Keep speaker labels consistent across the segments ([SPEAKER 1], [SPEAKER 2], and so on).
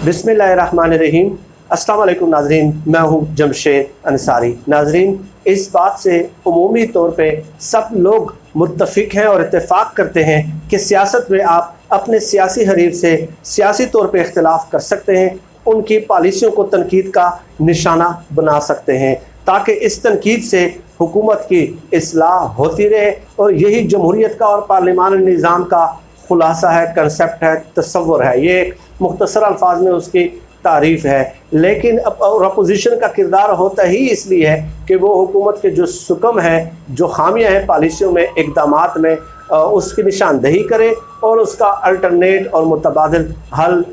[SPEAKER 1] बिस्मिल्लाहिर्रहमानिर्रहीम। अस्सलाम वालेकुम नाजरीन, मैं हूँ जमशेद अंसारी। नाजरीन, इस बात से उमूमी तौर पे सब लोग मुत्तफ़िक हैं और इत्तेफाक करते हैं कि सियासत में आप अपने सियासी हरीफ से सियासी तौर पे इख्तिलाफ़ कर सकते हैं, उनकी पॉलिसियों को तनकीद का निशाना बना सकते हैं ताकि इस तनकीद से हुकूमत की इस्लाह होती रहे। और यही जमहूरियत का और पार्लिमानी निज़ाम का खुलासा है, कंसेप्ट है, तस्वुर है। ये एक मुख्तसर अल्फाज में उसकी तारीफ़ है। लेकिन अपोजिशन का किरदार होता ही इसलिए है कि वो हुकूमत के जो सुकम है, जो खामियां हैं पॉलिसियों में, इक़दामात में, उसकी निशानदही करे और उसका अल्टरनेट और मुतबादिल हल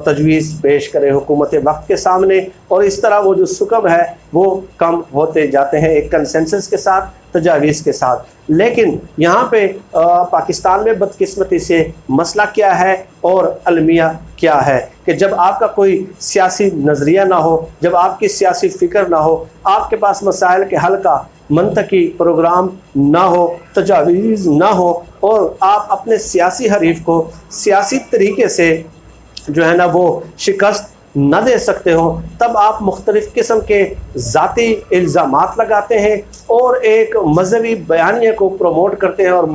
[SPEAKER 1] तजवीज़ पेश करे हुकूमत वक्त के सामने। और इस तरह वो जो सुकम है वो कम होते जाते हैं एक कंसेंसस के साथ, तजावीज़ के साथ। लेकिन यहाँ पे पाकिस्तान में बदकिस्मती से मसला क्या है और अलमिया क्या है कि जब आपका कोई सियासी नज़रिया ना हो, जब आपकी सियासी फ़िक्र ना हो, आपके पास मसाइल के हल का मंतकी प्रोग्राम ना हो, तजावीज़ ना हो, और आप अपने सियासी हरीफ को सियासी तरीके से जो है ना वो शिकस्त न दे सकते हो, तब आप मुख्तलिफ़ किस्म के ज़ाती इल्ज़ामात लगाते हैं और एक मजहबी बयानिया को प्रमोट करते हैं और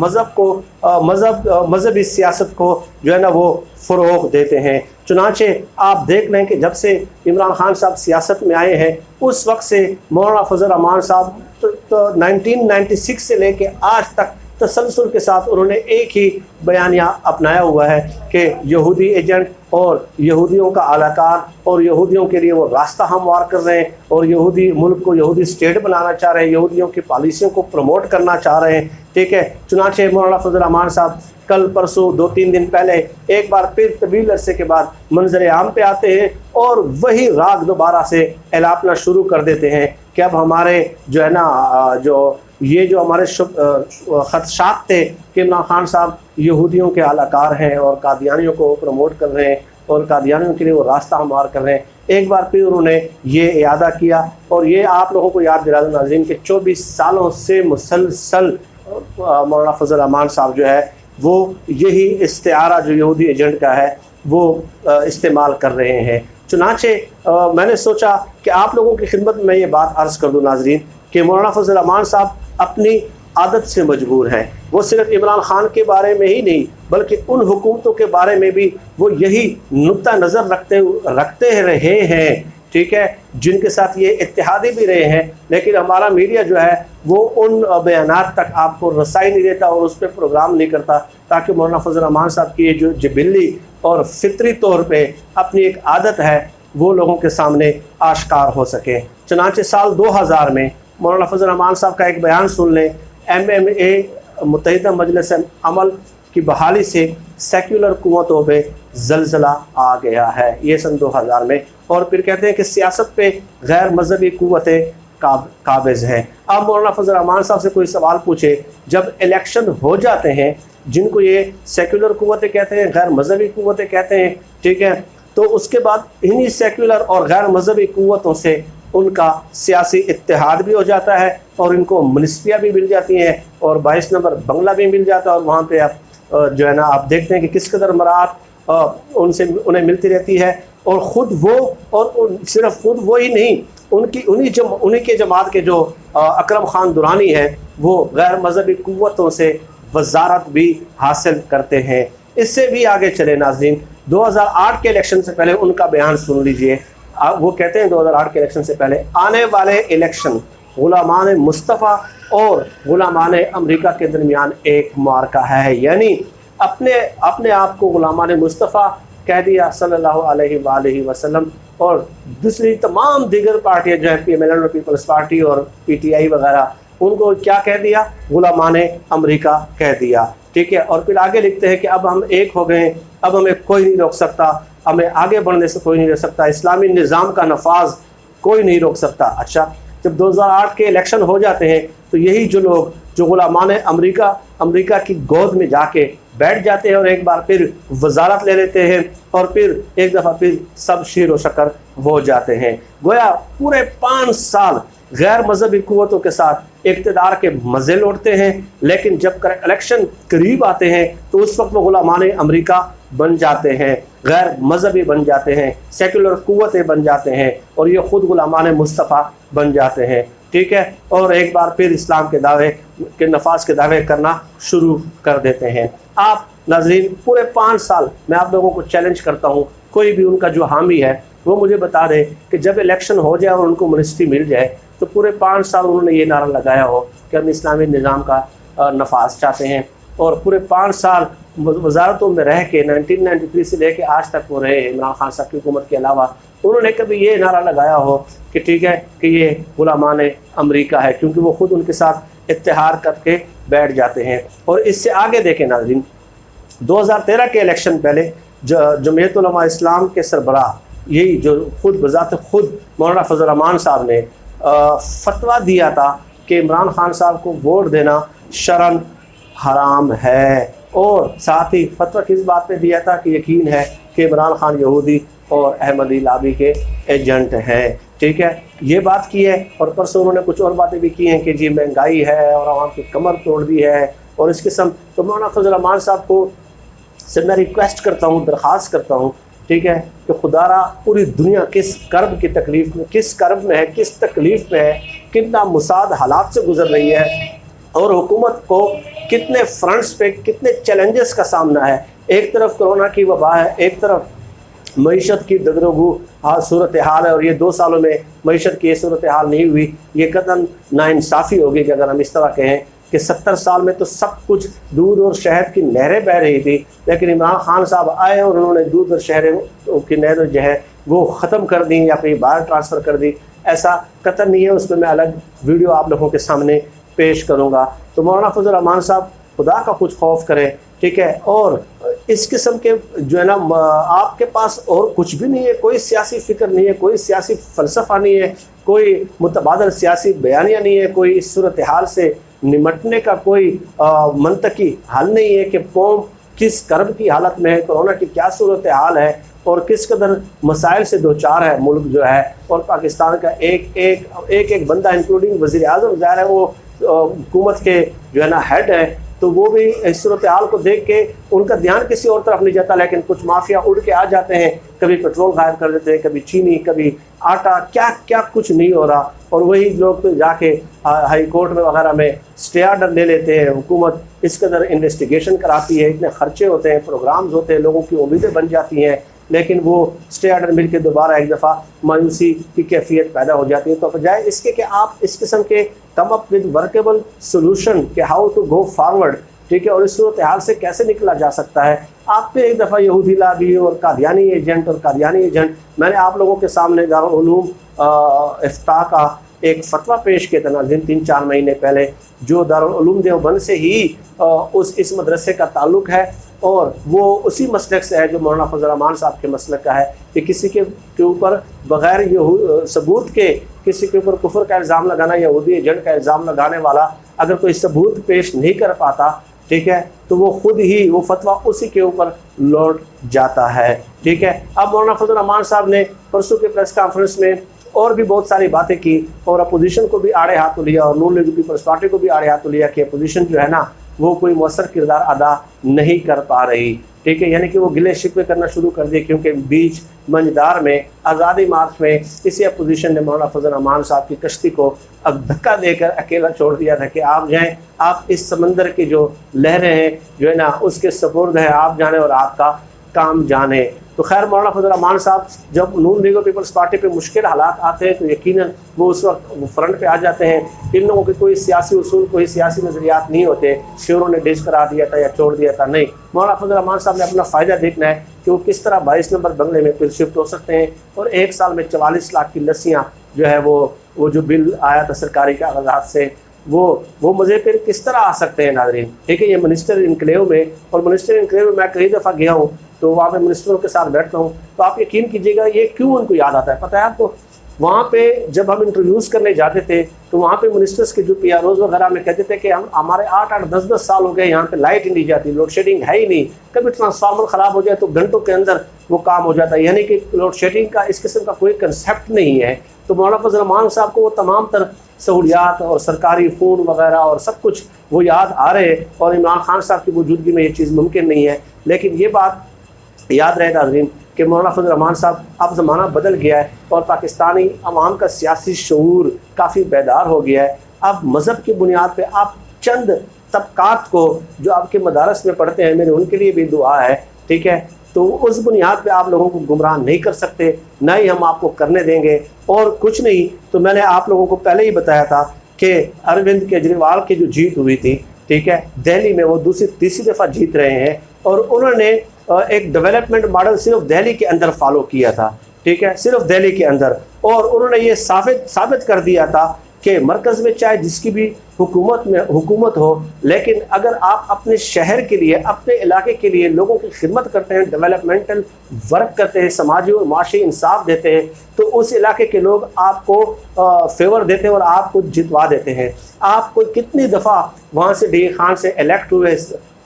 [SPEAKER 1] मजहबी सियासत को जो है ना वो फ़रोग़ देते हैं। चुनांचे आप देख लें कि जब से इमरान खान साहब सियासत में आए हैं उस वक्त से मौलाना फजल रहमान साहब तो 1996 से लेके आज तक तसलसल के साथ उन्होंने एक ही बयानिया अपनाया हुआ है कि यहूदी एजेंट और यहूदियों का आलाकार और यहूदियों के लिए वो रास्ता हमवार कर रहे हैं और यहूदी मुल्क को यहूदी स्टेट बनाना चाह रहे हैं, यहूदियों की पॉलिसियों को प्रमोट करना चाह रहे हैं। ठीक है, चुनांचे मौलाना फजल रहमान साहब कल परसों 2-3 दिन पहले एक बार फिर तवील अरसे के बाद मंजर आम पे आते हैं और वही राग दोबारा से एलापना शुरू कर देते हैं कि अब हमारे जो है ना जो हमारे खदशात थे कि इमरान खान साहब यहूदियों के आलाकार हैं और कादियानियों को प्रमोट कर रहे हैं और कादियानियों के लिए वो रास्ता हमवार कर रहे हैं। एक बार फिर उन्होंने ये इयादा किया और ये आप लोगों को याद दिला दूं नाज़रीन कि 24 सालों से मुसलसल मौलाना फजल रहमान साहब जो है वो यही इस्तिआरा जो यहूदी एजेंट का है वो इस्तेमाल कर रहे हैं। चुनांचे मैंने सोचा कि आप लोगों की खिदमत में ये बात अर्ज़ कर दूं नाज़रीन कि मौलाना फजल रहमान साहब अपनी आदत से मजबूर हैं। वो सिर्फ इमरान खान के बारे में ही नहीं बल्कि उन हुकूमतों के बारे में भी वो यही नुक्ता नज़र रखते रहे हैं, ठीक है, जिनके साथ ये इत्तेहादी भी रहे हैं। लेकिन हमारा मीडिया जो है वो उन बयानात तक आपको रसाई नहीं देता और उस पर प्रोग्राम नहीं करता ताकि मौलाना फजल रहमान साहब की ये जो जिबिल्ली और फितरी तौर पे अपनी एक आदत है वो लोगों के सामने आश्कार हो सके। चुनांचे साल 2000 में मौलाना फजल रहमान साहब का एक बयान सुन लें, MMA मुत्तहिदा मजलिस अमल की बहाली से सेक्युलर कुव्वतों पे ज़लज़ला आ गया है, ये सन 2000 में। और फिर कहते हैं कि सियासत पे गैर मजहबी कुव्वतें काबिज़ हैं। अब मौलाना फजल रहमान साहब से कोई सवाल पूछे, जब इलेक्शन हो जाते हैं, जिनको ये सेक्युलर कुव्वतें कहते हैं, गैर मजहबी कुव्वतें कहते हैं, ठीक है, तो उसके बाद इन्हीं सेक्युलर और गैर मजहबी कुव्वतों से उनका सियासी इत्तेहाद भी हो जाता है और इनको मिनिस्ट्रियाँ भी मिल जाती हैं और 22 नंबर बंगला भी मिल जाता है। और वहाँ पे आप जो है ना आप देखते हैं कि किस कदर मराहत उन्हें मिलती रहती है। और ख़ुद वो और सिर्फ खुद वो ही नहीं, उन्हीं के जमात के जो अकरम खान दुरानी है वो गैर मजहबी कुव्वतों से वजारत भी हासिल करते हैं। इससे भी आगे चले नाज़रीन, 2008 के इलेक्शन से पहले उनका बयान सुन लीजिए। वो कहते हैं 2008 के इलेक्शन से पहले आने वाले इलेक्शन गुलामान मुस्तफ़ा और गुलामान अमेरिका के दरमियान एक मार्का है। यानी अपने आप को गुलामान मुस्तफ़ा कह दिया सल्लल्लाहु अलैहि वसल्लम और दूसरी तमाम दीगर पार्टियाँ जो है PMLN पीपल्स पार्टी और PTI वगैरह, उनको क्या कह दिया, गुलामान अमेरिका कह दिया। ठीक है, और फिर आगे लिखते हैं कि अब हम एक हो गए, अब हमें कोई नहीं रोक सकता, हमें आगे बढ़ने से कोई नहीं रोक सकता, इस्लामी निज़ाम का नफाज कोई नहीं रोक सकता। अच्छा, जब 2008 के इलेक्शन हो जाते हैं तो यही जो लोग जो गुलामान अमेरिका की गोद में जाके बैठ जाते हैं और एक बार फिर वजारत ले लेते हैं और फिर एक दफ़ा फिर सब शीर व शक्कर हो जाते हैं। गोया पूरे 5 साल गैर मजहबी कुव्वतों के साथ इक़्तिदार के मज़े लौटते हैं, लेकिन जब इलेक्शन करीब आते हैं तो उस वक्त वो गुलामान अमेरिका बन जाते हैं, गैर मजहबी बन जाते हैं, सेकुलर कुव्वतें बन जाते हैं और ये ख़ुद गुलामान मुस्तफ़ा बन जाते हैं। ठीक है, और एक बार फिर इस्लाम के दावे के नफाज के दावे करना शुरू कर देते हैं। आप नाज़रीन पूरे 5 साल मैं आप लोगों को चैलेंज करता हूँ, कोई भी उनका जो हामी है वो मुझे बता दे कि जब इलेक्शन हो जाए और उनको मिनिस्ट्री मिल जाए तो पूरे 5 साल उन्होंने ये नारा लगाया हो कि हम इस्लामी निज़ाम का नफाज चाहते हैं, और पूरे 5 साल वजारतों में रह के 1993 से लेके आज तक वो रहे इमरान खान साहब की हुकूमत के अलावा उन्होंने कभी ये नारा लगाया हो कि ठीक है कि ये गुलामान अमेरिका है, क्योंकि वो ख़ुद उनके साथ इत्तेहाद करके बैठ जाते हैं। और इससे आगे देखें नाज़रीन, 2013 के इलेक्शन पहले जमीयत उलमा इस्लाम के सरबराह यही जो खुद बजात खुद मौलाना फजल रहमान साहब ने फतवा दिया था कि इमरान खान साहब को वोट देना शरन हराम है, और साथ ही फतवा किस बात पे दिया था कि यकीन है कि इमरान खान यहूदी और अहमदी लाबी के एजेंट हैं। ठीक है, ये बात की है। और परसों उन्होंने कुछ और बातें भी की हैं कि जी महंगाई है और आवाम की कमर तोड़ दी है और इस किस्म। तो मौलाना फजल रहमान साहब को से मैं रिक्वेस्ट करता हूँ, दरख्वास्त करता हूँ, ठीक है, कि खुदारा पूरी दुनिया किस कर्ब की तकलीफ़ में, किस कर्ब में है, किस तकलीफ़ में है, कितना मुसाद हालात से गुजर रही है और हुकूमत को कितने फ्रंट्स पे कितने चैलेंजेस का सामना है। एक तरफ कोरोना की वबा है, एक तरफ मईशत की दगरगू सूरत हाल है, और ये 2 सालों में मईशत की ये सूरत हाल नहीं हुई। ये कतन नाइंसाफ़ी होगी कि अगर हम इस तरह कहें कि 70 साल में तो सब कुछ दूध और शहद की नहरें बह रही थी, लेकिन इमरान खान साहब आए और उन्होंने दूध और शहरों की नहरें जो है वो ख़त्म कर दी या फिर बाहर ट्रांसफ़र कर दी। ऐसा कतन नहीं है, उस पर मैं अलग वीडियो आप लोगों के सामने पेश करूँगा। तो मौलाना फजल रहमान साहब खुदा का कुछ खौफ करें, ठीक है, और इस किस्म के जो है ना आपके पास और कुछ भी नहीं है, कोई सियासी फ़िक्र नहीं है, कोई सियासी फ़लसफ़ा नहीं है, कोई मुतबादल सियासी बयानिया नहीं है, कोई इस सूरत हाल से निमटने का कोई मंतकी हल नहीं है कि कौम किस कर्ब की हालत में है, कोरोना की क्या सूरत हाल है और किस कदर मसाइल से दो चार है मुल्क जो है। और पाकिस्तान का एक बंदा इंक्लूडिंग वज़ीर आज़म ज़ाहिर है वो हुकूमत के जो है ना हेड है, तो वो भी इस सूरत हाल को देख के उनका ध्यान किसी और तरफ नहीं जाता, लेकिन कुछ माफिया उड़ के आ जाते हैं, कभी पेट्रोल गायब कर देते हैं, कभी चीनी, कभी आटा, क्या क्या कुछ नहीं हो रहा। और वही लोग तो जाके हाई कोर्ट में वगैरह में स्टे ऑर्डर ले लेते हैं। हुकूमत इस कदर इन्वेस्टिगेशन कराती है, इतने खर्चे होते हैं, प्रोग्राम्स होते हैं, लोगों की उम्मीदें बन जाती हैं, लेकिन वो स्टे ऑर्डर मिल के दोबारा एक दफ़ा मायूसी की कैफियत पैदा हो जाती है। तो बजाय इसके कि आप इस किस्म के come up with workable solution के हाउ टू गो फॉरवर्ड, ठीक है, और इस सूरत हाल से कैसे निकला जा सकता है, आप पे एक दफ़ा यहूदी लाबी और कादियानी एजेंट मैंने आप लोगों के सामने दारुल उलूम इफ्ता का एक फतवा पेश किया था नाज़रीन 3-4 महीने पहले, जो दारुल उलूम देवबंद से ही इस मदरसे का ताल्लुक़ है, और वो उसी मसलक से है जो मौलाना फजल रहमान साहब के मसलक का है कि किसी के ऊपर बग़ैर सबूत के किसी के ऊपर कुफर का इल्ज़ाम लगाना, यहूदी एजेंट का इल्ज़ाम लगाने वाला अगर कोई सबूत पेश नहीं कर पाता, ठीक है, तो वो खुद ही वो फतवा उसी के ऊपर लौट जाता है। ठीक है, अब मौलाना फजल रहमान साहब ने परसों के प्रेस कॉन्फ्रेंस में और भी बहुत सारी बातें की और अपोजिशन को भी आड़े हाथों लिया और नून लीग पीपल्स पार्टी को भी आड़े हाथों लिया कि अपोजिशन जो है ना वो कोई मौसर किरदार अदा नहीं कर पा रही। ठीक है, यानी कि वो गिले शिकवे करना शुरू कर दिए, क्योंकि बीच मंझदार में आज़ादी मार्च में इसी अपोजिशन ने मौलाना फजल रहमान साहब की कश्ती को अब धक्का देकर अकेला छोड़ दिया था कि आप जाएँ, आप इस समंदर की जो लहरें हैं जो है ना उसके सपुर्द हैं, आप जाने और आपका काम जाने। तो खैर मौलाना फजल रहमान साहब जब नून लीग पीपल्स पार्टी पे मुश्किल हालात आते हैं तो यकीनन वो उस वक्त वो फ्रंट पे आ जाते हैं। इन लोगों के कोई सियासी उसूल, कोई सियासी नज़रियात नहीं होते कि उन्होंने डिश करा दिया था या छोड़ दिया था, नहीं। मौलाना फजल रहमान साहब ने अपना फ़ायदा देखना है कि वो किस तरह 22 नंबर बंगले में फिर शिफ्ट हो सकते हैं और 1 साल में 44 लाख की लस्सियाँ जो है वो जो बिल आया था सरकारी कागजात से वो मुझे फिर किस तरह आ सकते हैं नाज़रीन। ठीक है, ये मिनिस्टर इनक्लेव में, और मिनिस्टर इनक्लेव में मैं कई दफ़ा गया हूँ तो वहाँ पे मिनिस्टरों के साथ बैठता हूँ, तो आप यकीन कीजिएगा ये क्यों उनको याद आता है पता है आपको। वहाँ पे जब हम इंटरव्यूज़ करने जाते थे तो वहाँ पे मिनिस्टर्स के जो PROs वगैरह में कहते थे कि हम हमारे 8-8, 10-10 साल हो गए यहाँ पे लाइट ही नहीं जाती, लोड शेडिंग है ही नहीं, कभी ट्रांसफार्मर ख़राब हो जाए तो घंटों के अंदर वो काम हो जाता है, यानी कि लोड शेडिंग का इस किस्म का कोई कंसेप्ट नहीं है। तो मौलाना फजल रहमान साहब को वो तमाम तर सहूलियात और सरकारी फ़ोन वगैरह और सब कुछ वो याद आ रहे हैं, और इमरान खान साहब की मौजूदगी में ये चीज़ मुमकिन नहीं है। लेकिन ये बात याद रहे नाज़रीन कि मौलाना फजल रहमान साहब, अब ज़माना बदल गया है और पाकिस्तानी अवाम का सियासी शऊर काफ़ी बेदार हो गया है। अब मज़हब की बुनियाद पर आप चंद तबकात को जो आपके मदारस में पढ़ते हैं, मेरे उनके लिए भी दुआ है, ठीक है, तो उस बुनियाद पे आप लोगों को गुमराह नहीं कर सकते, ना ही हम आपको करने देंगे। और कुछ नहीं तो मैंने आप लोगों को पहले ही बताया था कि अरविंद केजरीवाल की जो जीत हुई थी, ठीक है, दिल्ली में, वो तीसरी दफ़ा जीत रहे हैं और उन्होंने एक डेवलपमेंट मॉडल सिर्फ दिल्ली के अंदर फॉलो किया था, ठीक है, सिर्फ दिल्ली के अंदर। और उन्होंने ये साबित कर दिया था कि मरकज़ में चाहे जिसकी भी हुकूमत हो, लेकिन अगर आप अपने शहर के लिए, अपने इलाके के लिए लोगों की खिदमत करते हैं, डेवलपमेंटल वर्क करते हैं, समाजी और माशी इंसाफ देते हैं, तो उस इलाके के लोग आपको फेवर देते हैं और आपको जितवा देते हैं। आप कोई कितनी दफ़ा वहाँ से डी खान से इलेक्ट हुए,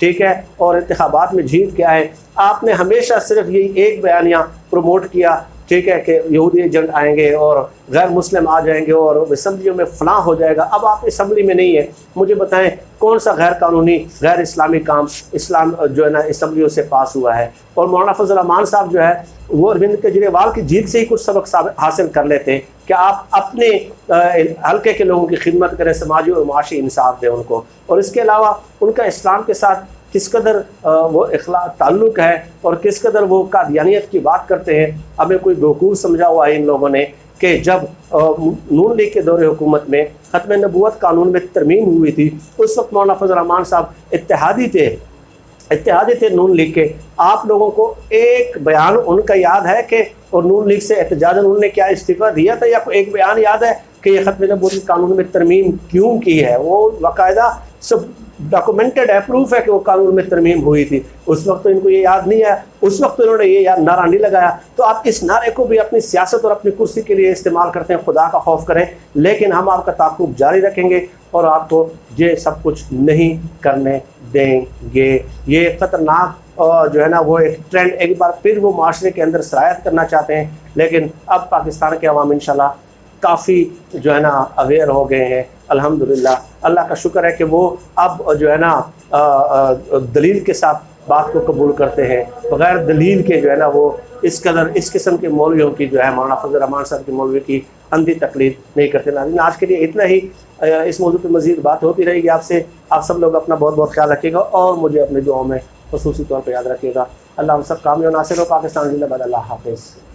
[SPEAKER 1] ठीक है, और इंतखाबात में जीत के आए, आपने हमेशा सिर्फ यही एक बयानिया प्रमोट किया, ठीक है, कि यहूदी एजेंट आएंगे और गैर मुस्लिम आ जाएंगे और असम्बलियों में फलां हो जाएगा। अब आप असम्बली में नहीं है, मुझे बताएं कौन सा गैर कानूनी गैर इस्लामी काम इस्लाम जो है ना असम्बलियों से पास हुआ है। और मौलाना फजल रहमान साहब जो है वो अरविंद केजरीवाल की जीत से ही कुछ सबक हासिल कर लेते हैं कि आप अपने हल्के के लोगों की खिदमत करें, समाजी और माशी इंसाफ दें उनको। और इसके अलावा उनका इस्लाम के साथ किस कदर वो ताल्लुक़ है और किस कदर वो कादियानियत की बात करते हैं, हमें कोई बेवकूफ़ समझा हुआ है इन लोगों ने कि जब नून लीग के दौरे हुकूमत में ख़त्म नबूवत कानून में तरमीम हुई थी, उस वक्त मौलाना फजल रहमान साहब इत्तेहादी थे नून लीग के। आप लोगों को एक बयान उनका याद है कि और नून लीग से एहतजाजन उन्होंने क्या इस्तीफ़ा दिया था, या एक बयान याद है कि ये ख़त्म नबूवत कानून में तरमीम क्यों की है? वो बाकायदा सब डॉक्यूमेंटेड है, प्रूफ है कि वो कानून में तरमीम हुई थी। उस वक्त तो इनको ये याद नहीं है, उस वक्त तो इन्होंने ये नारा नहीं लगाया। तो आप इस नारे को भी अपनी सियासत और अपनी कुर्सी के लिए इस्तेमाल करते हैं, खुदा का खौफ करें, लेकिन हम आपका ताक़ुब जारी रखेंगे और आपको ये सब कुछ नहीं करने देंगे। ये ख़तरनाक जो है ना वो एक ट्रेंड एक बार फिर वो माशरे के अंदर सरायत करना चाहते हैं, लेकिन अब पाकिस्तान के अवाम इंशाल्लाह काफ़ी जो है ना अवेयर हो गए हैं। अल्हम्दुलिल्लाह, अल्लाह का शुक्र है कि वो अब जो है ना दलील के साथ बात को कबूल करते हैं, बग़ैर दलील के जो है ना वो इस किस्म के मौलवियों की जो है मौलाना फजल रहमान साहब के मौलवी की अंधी तकलीद नहीं करते। नाज़रीन, आज के लिए इतना ही। इस मौजू पर मज़ीद बात होती रहेगी आपसे। आप सब लोग अपना बहुत बहुत ख्याल रखिएगा और मुझे अपने दुआओं में ख़ुसूसी तौर पर याद रखिएगा। अल्लाह हम सब कामयाब नासिर हो। पाकिस्तान जिंदाबाद। अल्लाह हाफ़िज़।